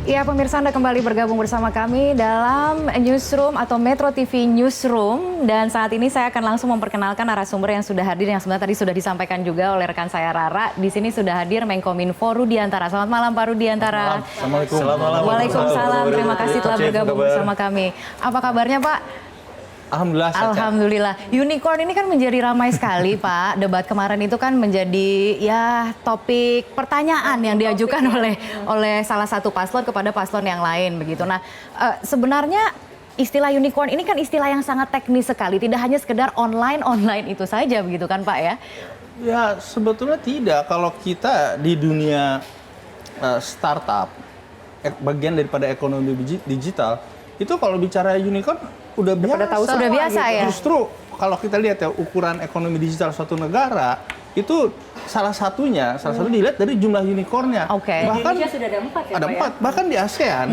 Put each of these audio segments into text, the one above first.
Ya, pemirsa, Anda kembali bergabung bersama kami dalam Newsroom atau Metro TV Newsroom. Dan saat ini saya akan langsung memperkenalkan narasumber yang sudah hadir, yang sebenarnya tadi sudah disampaikan juga oleh rekan saya Rara. Di sini sudah hadir Menkominfo Rudiantara. Selamat malam Pak Rudiantara. Assalamualaikum. Selamat malam. Waalaikumsalam. Terima kasih telah bergabung bersama kami. Apa kabarnya Pak? Alhamdulillah. Alhamdulillah. Unicorn ini kan menjadi ramai sekali Pak. Debat kemarin itu kan menjadi ya topik pertanyaan yang diajukan oleh salah satu paslon kepada paslon yang lain begitu. Nah, sebenarnya istilah unicorn ini kan istilah yang sangat teknis sekali. Tidak hanya sekedar online itu saja begitu kan Pak ya? Ya sebetulnya tidak. Kalau kita di dunia startup, bagian daripada ekonomi digital, itu kalau bicara unicorn udah biasa. Sudah biasa ya. Justru kalau kita lihat ya ukuran ekonomi digital suatu negara itu salah satu dilihat dari jumlah unicornnya. Oke. Bahkan Indonesia sudah ada 4 ya, ada Pak 4. ya? Bahkan di ASEAN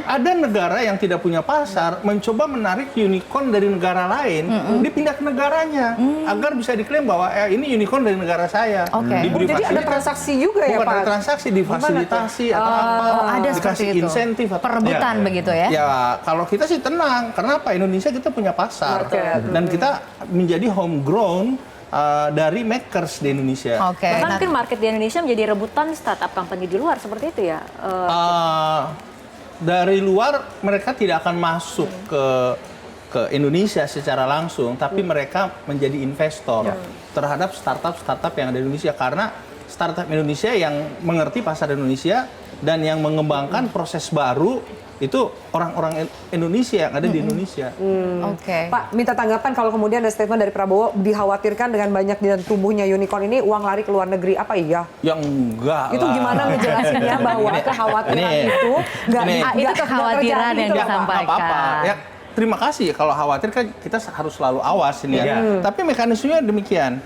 ada negara yang tidak punya pasar mencoba menarik unicorn dari negara lain, dipindah ke negaranya agar bisa diklaim bahwa ini unicorn dari negara saya. Oke. Diberi Jadi ada fasilitas. transaksi juga ya Bukan Pak? ada transaksi, difasilitasi atau apa, ada dikasih seperti itu. insentif atau Perebutan begitu ya? Ya, kalau kita sih tenang. Kenapa? Indonesia kita punya pasar. Dan kita menjadi homegrown dari makers di Indonesia. Oke. Bahkan Nah, mungkin market di Indonesia menjadi rebutan startup company di luar, seperti itu ya? Dari luar mereka tidak akan masuk ke Indonesia secara langsung, tapi mereka menjadi investor terhadap startup yang ada di Indonesia, karena startup Indonesia yang mengerti pasar Indonesia dan yang mengembangkan proses baru itu orang-orang Indonesia yang ada di Indonesia. Oke. Pak, minta tanggapan kalau kemudian ada statement dari Prabowo dikhawatirkan dengan banyak dan tumbuhnya unicorn ini uang lari ke luar negeri. Apa iya? Yang enggak Itu lah. gimana ngejelasinnya bahwa kekhawatiran itu itu kekhawatiran yang terjadi? disampaikan. apa-apa. Ya, terima kasih. Kalau khawatir kan kita harus selalu awas ini ya. Tapi mekanismenya demikian.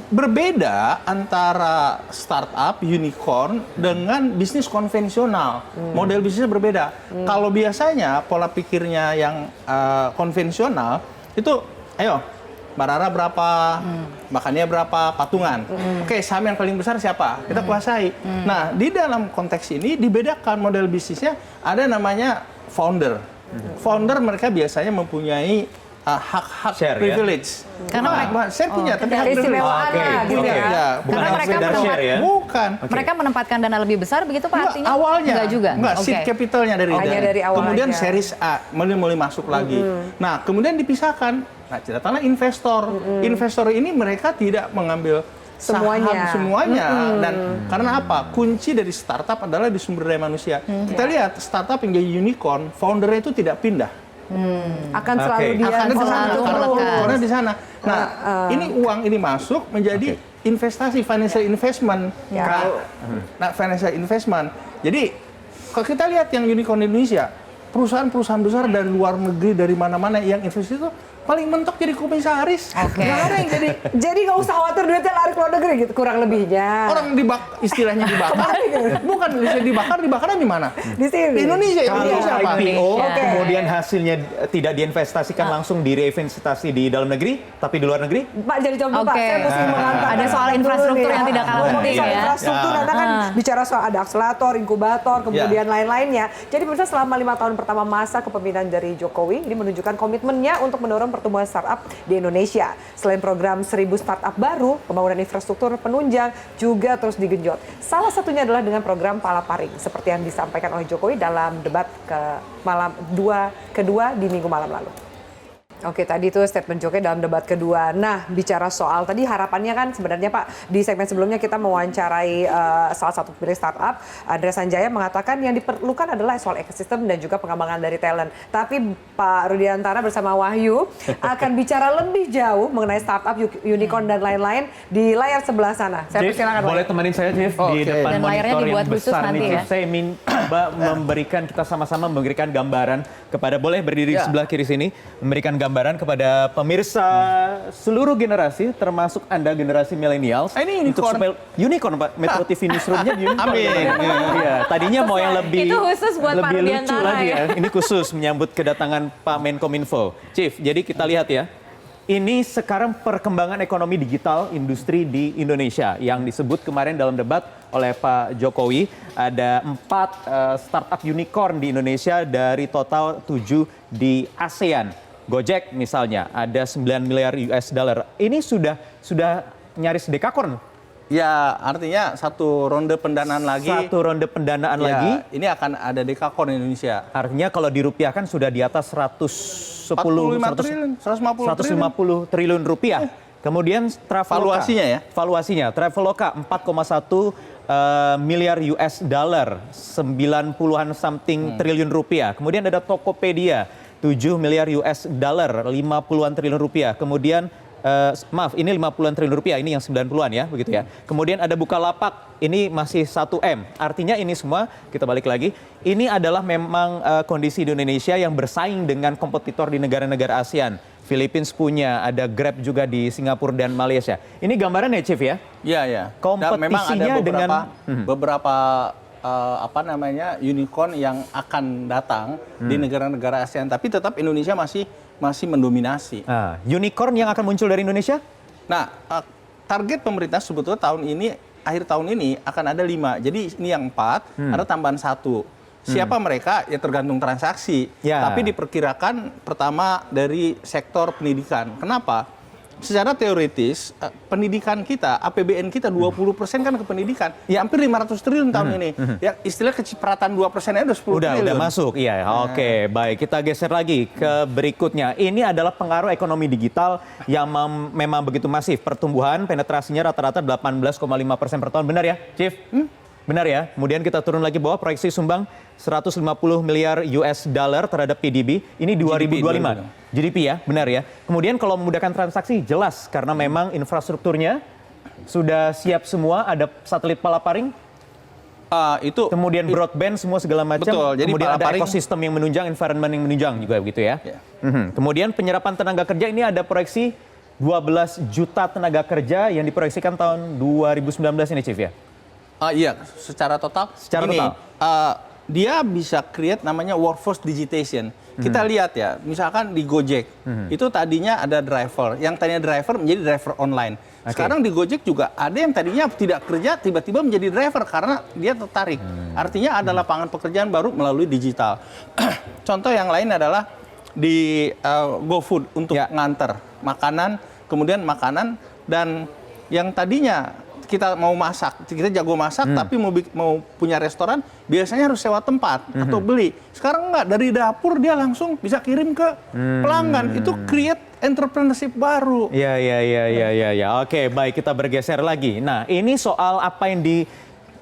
Berbeda antara startup, unicorn dengan bisnis konvensional. Model bisnisnya berbeda. Kalau biasanya pola pikirnya yang konvensional itu, ayo Mbak Rara berapa, makannya berapa, patungan. Oke, saham yang paling besar siapa? Kita kuasai. Nah, di dalam konteks ini dibedakan model bisnisnya, ada namanya founder. Founder mereka biasanya mempunyai hak-hak Share, privilege. Karena saya punya, tapi hak privilege. Keistimewaannya gitu ya. Ya, Bukan Karena hanya mereka sekedar share ya? Bukan. Mereka menempatkan dana lebih besar begitu Pak Enggak, artinya? awalnya. Enggak juga? Enggak, seed Oke. capitalnya Hanya dari awal Kemudian aja. series A, mulai masuk lagi. Nah, kemudian dipisahkan. Nah, datanglah investor. Investor ini mereka tidak mengambil saham semuanya. Dan karena apa? Kunci dari startup adalah di sumber daya manusia. Kita lihat startup yang jadi unicorn, foundernya itu tidak pindah. Akan selalu dia Akan di sana, selalu karena melekat. followernya di sana. Nah, ini uang ini masuk menjadi investasi, financial investment. Nah, financial investment. Jadi, kalau kita lihat yang unicorn di Indonesia, perusahaan-perusahaan besar dari luar negeri, dari mana-mana yang investasi itu paling mentok jadi komisaris. Oke. Nggak ada yang Jadi nggak usah khawatir duitnya lari ke luar negeri gitu, kurang lebihnya. orang istilahnya dibakar. Bukan dibakarnya di mana? Di sini. Di Indonesia. Kalau Indonesia apa? IPO, Oke. kemudian hasilnya tidak diinvestasikan langsung direinvestasi di dalam negeri, tapi di luar negeri? Pak jadi contoh Pak, Oke. saya mesti menghantarkan Ada soal dulu infrastruktur nih. yang tidak kalah Ngomongin penting soal ya. infrastruktur, karena kan bicara soal ada akselerator, inkubator, kemudian lain-lainnya. Jadi pemirsa selama 5 tahun pertama masa kepemimpinan dari Jokowi, ini menunjukkan komitmennya untuk mendorong pertumbuhan startup di Indonesia. Selain program 1000 startup baru, pembangunan infrastruktur penunjang juga terus digenjot. Salah satunya adalah dengan program Palaparing, seperti yang disampaikan oleh Jokowi dalam debat kedua di minggu malam lalu. Oke, tadi itu statement Jokowi dalam debat kedua. Nah, bicara soal tadi harapannya kan sebenarnya Pak, di segmen sebelumnya kita mewawancarai salah satu pemilik startup, Andreas Sanjaya mengatakan yang diperlukan adalah soal ekosistem dan juga pengembangan dari talent. Tapi Pak Rudiantara bersama Wahyu akan bicara lebih jauh mengenai startup, unicorn dan lain-lain di layar sebelah sana. Saya persilakan Boleh Wahyu. temenin saya, Chief, di Oke. depan Dan layarnya monitor dibuat yang khusus besar nanti nih, Chief. ya. Saya minta memberikan, kita sama-sama memberikan gambaran kepada, boleh berdiri di sebelah kiri sini, memberikan gambaran kepada pemirsa seluruh generasi, termasuk Anda generasi milenials. Ini unicorn. Unicorn, Pak. Metro TV Newsroom-nya unicorn. Amin. Iya, tadinya mau yang lebih Itu khusus buat Pak lebih lucu Rudiantara lagi ya. ya. Ini khusus menyambut kedatangan Pak Menkominfo. Chief, jadi kita lihat ya. Ini sekarang perkembangan ekonomi digital industri di Indonesia yang disebut kemarin dalam debat oleh Pak Jokowi. Ada 4 startup unicorn di Indonesia dari total 7 di ASEAN. Gojek misalnya ada 9 miliar US dollar. Ini sudah nyaris dekakorn. Ya, artinya satu ronde pendanaan lagi. Satu ronde pendanaan Ya, lagi. ini akan ada dekakorn Indonesia. Artinya kalau dirupiahkan sudah di atas 150 triliun, 150 triliun rupiah. Kemudian Traveloka. Valuasinya ya? Valuasinya. Traveloka 4,1 miliar US dollar, 90-an something triliun rupiah. Kemudian ada Tokopedia, 7 miliar US dollar, 50-an triliun rupiah. Kemudian maaf, ini 50-an triliun rupiah, ini yang 90-an ya, begitu ya. Kemudian ada Bukalapak, ini masih 1M. Artinya ini semua, kita balik lagi, ini adalah memang kondisi di Indonesia yang bersaing dengan kompetitor di negara-negara ASEAN. Philippines punya, ada Grab juga di Singapura dan Malaysia. Ini gambarannya, Chief ya? Iya, ya. Kompetisinya Dan memang ada dengan- beberapa unicorn yang akan datang di negara-negara ASEAN, tapi tetap Indonesia masih mendominasi. Unicorn yang akan muncul dari Indonesia? Nah, target pemerintah sebetulnya akhir tahun ini akan ada 5. Jadi ini yang 4, ada tambahan 1. Siapa mereka? Ya tergantung transaksi. Ya. Tapi diperkirakan pertama dari sektor pendidikan. Kenapa? Secara teoritis, pendidikan kita, APBN kita 20% kan ke pendidikan. Ya. Hampir 500 triliun tahun ini. Ya, istilah kecipratan 2%-nya udah 10 triliun. Udah masuk, iya. Oke, baik. Kita geser lagi ke berikutnya. Ini adalah pengaruh ekonomi digital yang memang begitu masif. Pertumbuhan penetrasinya rata-rata 18,5% per tahun. Benar ya, Chief? Benar ya. Kemudian kita turun lagi bawah, proyeksi sumbang 150 miliar US dollar terhadap PDB. Ini 2025. GDP ya, benar ya. Kemudian kalau memudahkan transaksi, jelas. Karena memang infrastrukturnya sudah siap semua. Ada satelit palaparing. Kemudian broadband semua segala macam. Betul, jadi kemudian ada palaparing- ekosistem yang menunjang, environment yang menunjang juga begitu ya. Ya. Kemudian penyerapan tenaga kerja ini ada proyeksi 12 juta tenaga kerja yang diproyeksikan tahun 2019 ini, Chief ya. Iya, secara total. Secara Ini, total. Dia bisa create namanya workforce digitization. Kita lihat ya, misalkan di Gojek, itu tadinya ada driver. Yang tadinya driver menjadi driver online. Sekarang di Gojek juga ada yang tadinya tidak kerja, tiba-tiba menjadi driver karena dia tertarik. Artinya ada lapangan pekerjaan baru melalui digital. Contoh yang lain adalah di GoFood untuk nganter makanan, kemudian makanan, dan yang tadinya kita mau masak, kita jago masak, tapi mau punya restoran, biasanya harus sewa tempat atau beli. Sekarang enggak, dari dapur dia langsung bisa kirim ke pelanggan. Itu create entrepreneurship baru. Iya. Oke, baik, kita bergeser lagi. Nah, ini soal apa yang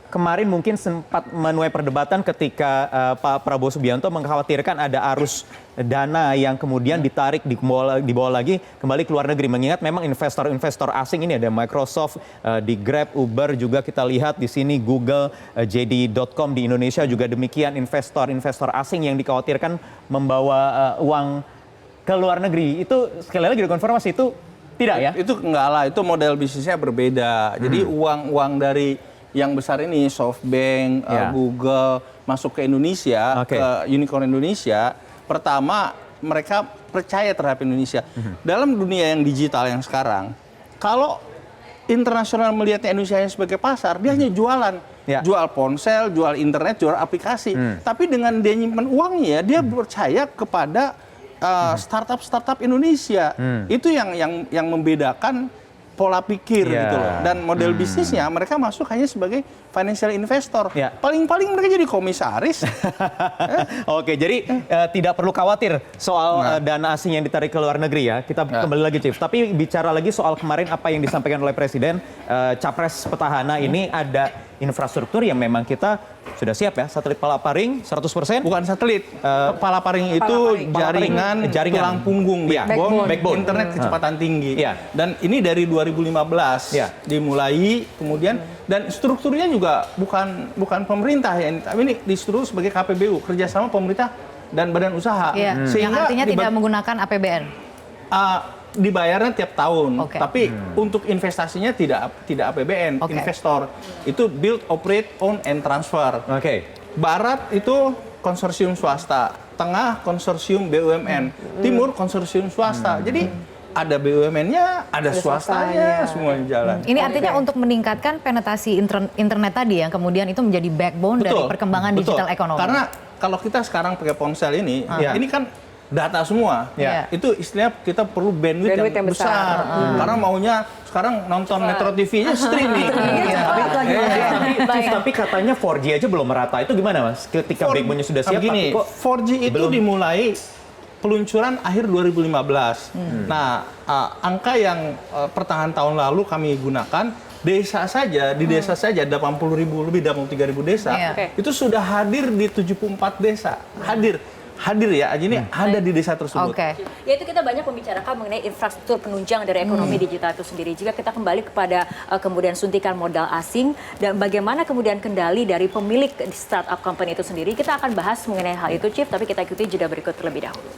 kemarin mungkin sempat menuai perdebatan ketika Pak Prabowo Subianto mengkhawatirkan ada arus dana yang kemudian ditarik dibawa lagi kembali ke luar negeri. Mengingat memang investor-investor asing ini ada Microsoft, di Grab, Uber juga kita lihat di sini Google, JD.com di Indonesia juga demikian, investor-investor asing yang dikhawatirkan membawa uang ke luar negeri. Itu sekali lagi dikonfirmasi itu tidak ya? Itu enggak lah, itu model bisnisnya berbeda. Jadi uang dari yang besar ini SoftBank, Google masuk ke Indonesia, ke unicorn Indonesia. Pertama, mereka percaya terhadap Indonesia. Dalam dunia yang digital yang sekarang, kalau internasional melihat Indonesia sebagai pasar, dia hanya jualan. Jual ponsel, jual internet, jual aplikasi. Tapi dengan dia nyimpan uangnya, dia percaya kepada startup Indonesia. Itu yang membedakan pola pikir gitu loh. Dan model bisnisnya mereka masuk hanya sebagai financial investor. Paling-paling mereka jadi komisaris. Oke, jadi tidak perlu khawatir soal dana asing yang ditarik ke luar negeri ya. Kita kembali lagi, Chief. Tapi bicara lagi soal kemarin apa yang disampaikan oleh Presiden, Capres petahana ini ada infrastruktur yang memang kita sudah siap ya, satelit palaparing 100%. Bukan satelit, palaparing itu jaringan tulang punggung, backbone, internet kecepatan tinggi. Dan ini dari 2015 dimulai, kemudian dan strukturnya juga bukan pemerintah ya, tapi ini distruktur sebagai KPBU, kerjasama pemerintah dan badan usaha. Sehingga yang artinya tidak menggunakan APBN. Dibayarnya tiap tahun, tapi untuk investasinya tidak APBN, investor. Itu build, operate, own, and transfer. Barat itu konsorsium swasta, tengah konsorsium BUMN, timur konsorsium swasta. Jadi ada BUMN-nya, ada swastanya, semua jalan. Ini artinya untuk meningkatkan penetrasi internet tadi yang kemudian itu menjadi backbone dari perkembangan digital ekonomi. Karena kalau kita sekarang pakai ponsel ini kan data semua. Ya. Itu istilahnya kita perlu bandwidth yang besar. Karena maunya sekarang nonton Metro TV-nya streaming. Tapi katanya 4G aja belum merata. Itu gimana Mas? Ketika backbone-nya sudah siap, Begini, tapi kok 4G itu dimulai peluncuran akhir 2015. Nah, angka yang pertengahan tahun lalu kami gunakan, desa saja, di desa saja 80.000, lebih 83.000 desa, itu sudah hadir di 74 desa. Hadir ya, ini ada di desa tersebut. Yaitu kita banyak membicarakan mengenai infrastruktur penunjang dari ekonomi digital itu sendiri. Jika kita kembali kepada kemudian suntikan modal asing dan bagaimana kemudian kendali dari pemilik startup company itu sendiri, kita akan bahas mengenai hal itu, Chief, tapi kita ikuti jeda berikut terlebih dahulu.